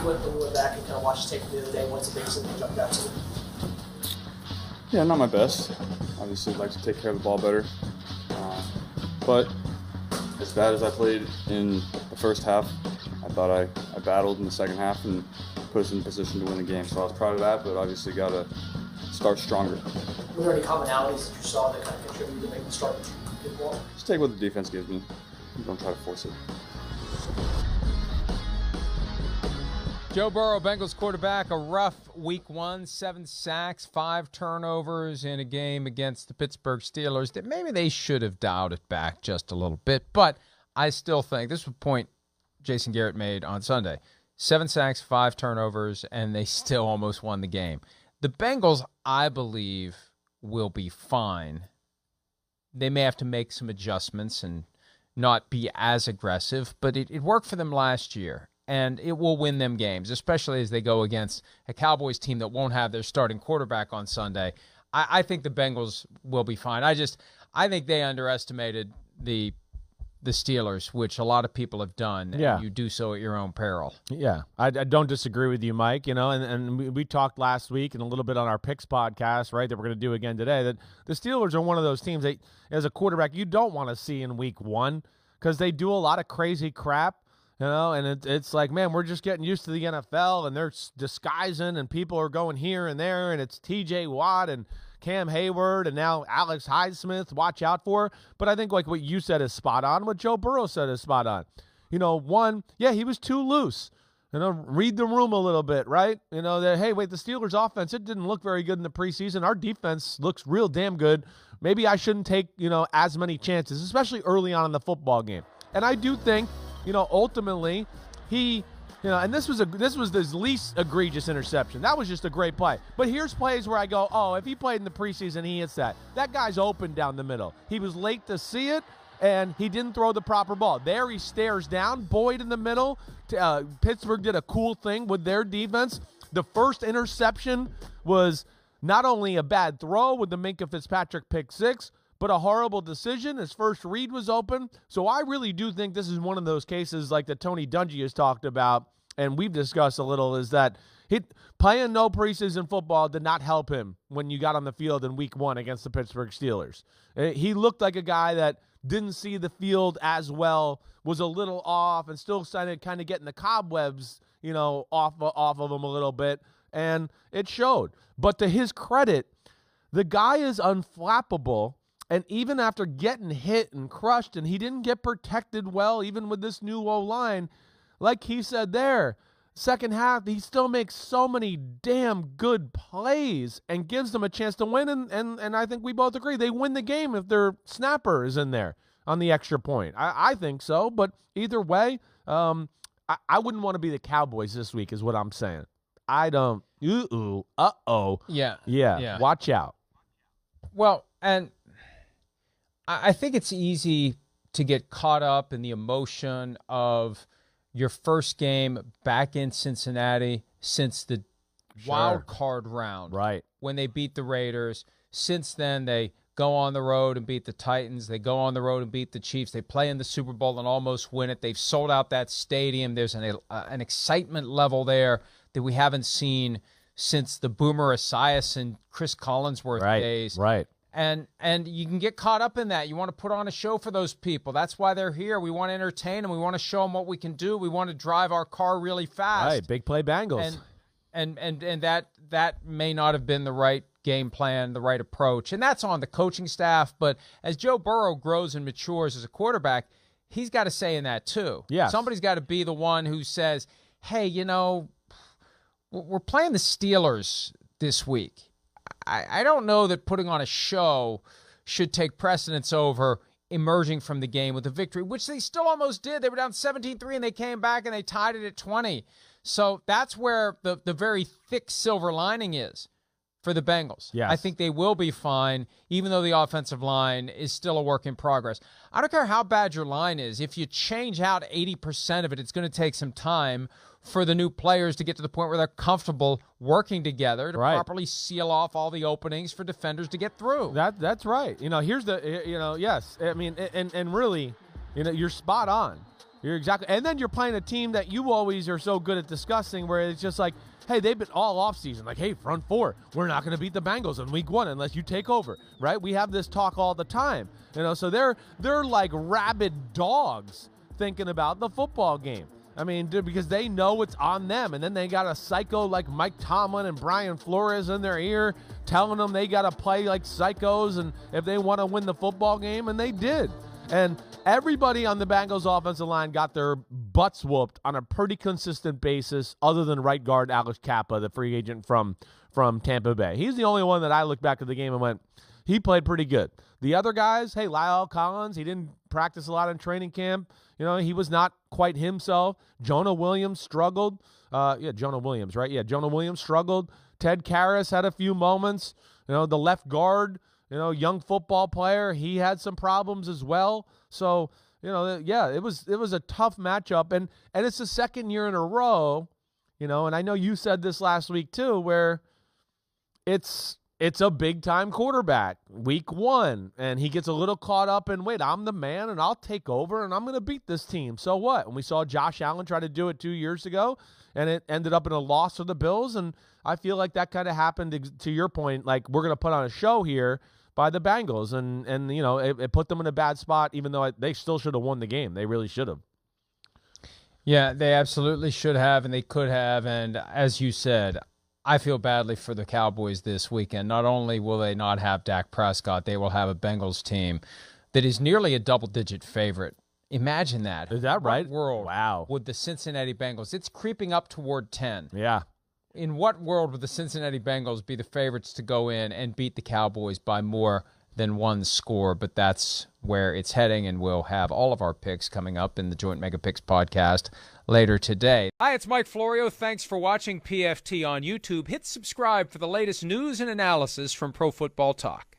went back and kind of watched the tape the other day, what's the biggest thing that jumped out to you? Yeah, not my best. Obviously, I'd like to take care of the ball better. But as bad as I played in the first half, I thought I battled in the second half and put us in position to win the game. So I was proud of that, but obviously got to start stronger. Were there any commonalities that you saw that kind of contributed to making the start good ball? Just take what the defense gives me. Don't try to force it. Joe Burrow, Bengals quarterback, a rough week 1, 7 sacks, 5 turnovers in a game against the Pittsburgh Steelers that maybe they should have dialed it back just a little bit. But I still think, this was a point Jason Garrett made on Sunday, 7 sacks, 5 turnovers, and they still almost won the game. The Bengals, I believe, will be fine. They may have to make some adjustments and not be as aggressive, but it worked for them last year. And it will win them games, especially as they go against a Cowboys team that won't have their starting quarterback on Sunday. I think the Bengals will be fine. I think they underestimated the Steelers, which a lot of people have done. Yeah. And you do so at your own peril. Yeah, I don't disagree with you, Mike. And we talked last week and a little bit on our picks podcast, right, that we're going to do again today, that the Steelers are one of those teams that, as a quarterback, you don't want to see in week 1 because they do a lot of crazy crap. And it's like, man, we're just getting used to the NFL, and they're disguising, and people are going here and there, and it's T.J. Watt and Cam Hayward, and now Alex Highsmith, watch out for. But I think like what you said is spot on, what Joe Burrow said is spot on. One, yeah, he was too loose. Read the room a little bit, right? That, hey, wait, the Steelers' offense, it didn't look very good in the preseason. Our defense looks real damn good. Maybe I shouldn't take, as many chances, especially early on in the football game. And I do think, ultimately, he, and this was his least egregious interception. That was just a great play. But here's plays where I go, oh, if he played in the preseason, he hits that. That guy's open down the middle. He was late to see it, and he didn't throw the proper ball. There he stares down. Boyd in the middle. Pittsburgh did a cool thing with their defense. The first interception was not only a bad throw with the Minkah Fitzpatrick pick 6, but a horrible decision. His first read was open. So I really do think this is one of those cases like that Tony Dungy has talked about, and we've discussed a little, is that playing no preseason football did not help him when you got on the field in week 1 against the Pittsburgh Steelers. He looked like a guy that didn't see the field as well, was a little off, and still kind of getting the cobwebs, off of him a little bit, and it showed. But to his credit, the guy is unflappable. And even after getting hit and crushed, and he didn't get protected well, even with this new O-line, like he said there, second half, he still makes so many damn good plays and gives them a chance to win. And I think we both agree they win the game if their snapper is in there on the extra point. I think so. But either way, I wouldn't want to be the Cowboys this week is what I'm saying. I don't. Uh-oh. Yeah. Watch out. Well, and I think it's easy to get caught up in the emotion of your first game back in Cincinnati since the wild card round. Right. When they beat the Raiders. Since then, they go on the road and beat the Titans. They go on the road and beat the Chiefs. They play in the Super Bowl and almost win it. They've sold out that stadium. There's an excitement level there that we haven't seen since the Boomer Esiason and Chris Collinsworth days. Right. And you can get caught up in that. You want to put on a show for those people. That's why they're here. We want to entertain them. We want to show them what we can do. We want to drive our car really fast. Right, big play Bengals. And that may not have been the right game plan, the right approach. And that's on the coaching staff. But as Joe Burrow grows and matures as a quarterback, he's got a say in that too. Yes. Somebody's got to be the one who says, hey, we're playing the Steelers this week. I don't know that putting on a show should take precedence over emerging from the game with a victory, which they still almost did. They were down 17-3, and they came back, and they tied it at 20. So that's where the very thick silver lining is for the Bengals. Yes. I think they will be fine, even though the offensive line is still a work in progress. I don't care how bad your line is. If you change out 80% of it, it's going to take some time for the new players to get to the point where they're comfortable working together to properly seal off all the openings for defenders to get through. That's right. Here's the, yes. I mean, and really, you're spot on. You're exactly, and then you're playing a team that you always are so good at discussing, where it's just like, hey, they've been all offseason like, hey, front four, we're not going to beat the Bengals in week 1 unless you take over, right? We have this talk all the time, so they're like rabid dogs thinking about the football game. I mean, because they know it's on them, and then they got a psycho like Mike Tomlin and Brian Flores in their ear telling them they got to play like psychos and if they want to win the football game, and they did. And everybody on the Bengals offensive line got their butts whooped on a pretty consistent basis, other than right guard Alex Kappa, the free agent from Tampa Bay. He's the only one that I looked back at the game and went, he played pretty good. The other guys, hey, Lyle Collins, he didn't practice a lot in training camp. He was not quite himself. Jonah Williams struggled. Jonah Williams, right? Yeah, Jonah Williams struggled. Ted Karras had a few moments. The left guard, young football player, he had some problems as well. So, it was a tough matchup, and it's the second year in a row, and I know you said this last week too, where it's a big-time quarterback, week 1, and he gets a little caught up in, wait, I'm the man, and I'll take over, and I'm going to beat this team. So what? And we saw Josh Allen try to do it 2 years ago, and it ended up in a loss for the Bills, and I feel like that kind of happened, to your point, like we're going to put on a show here by the Bengals, and it put them in a bad spot, even though they still should have won the game. They really should have. Yeah, they absolutely should have, and they could have, and as you said, I feel badly for the Cowboys this weekend. Not only will they not have Dak Prescott, they will have a Bengals team that is nearly a double-digit favorite. Imagine that. Is that right? What world Wow. would the Cincinnati Bengals, it's creeping up toward 10. Yeah. In what world would the Cincinnati Bengals be the favorites to go in and beat the Cowboys by more than one score? But that's where it's heading, and we'll have all of our picks coming up in the Joint Mega Picks podcast later today. Hi, it's Mike Florio. Thanks for watching PFT on YouTube. Hit subscribe for the latest news and analysis from Pro Football Talk.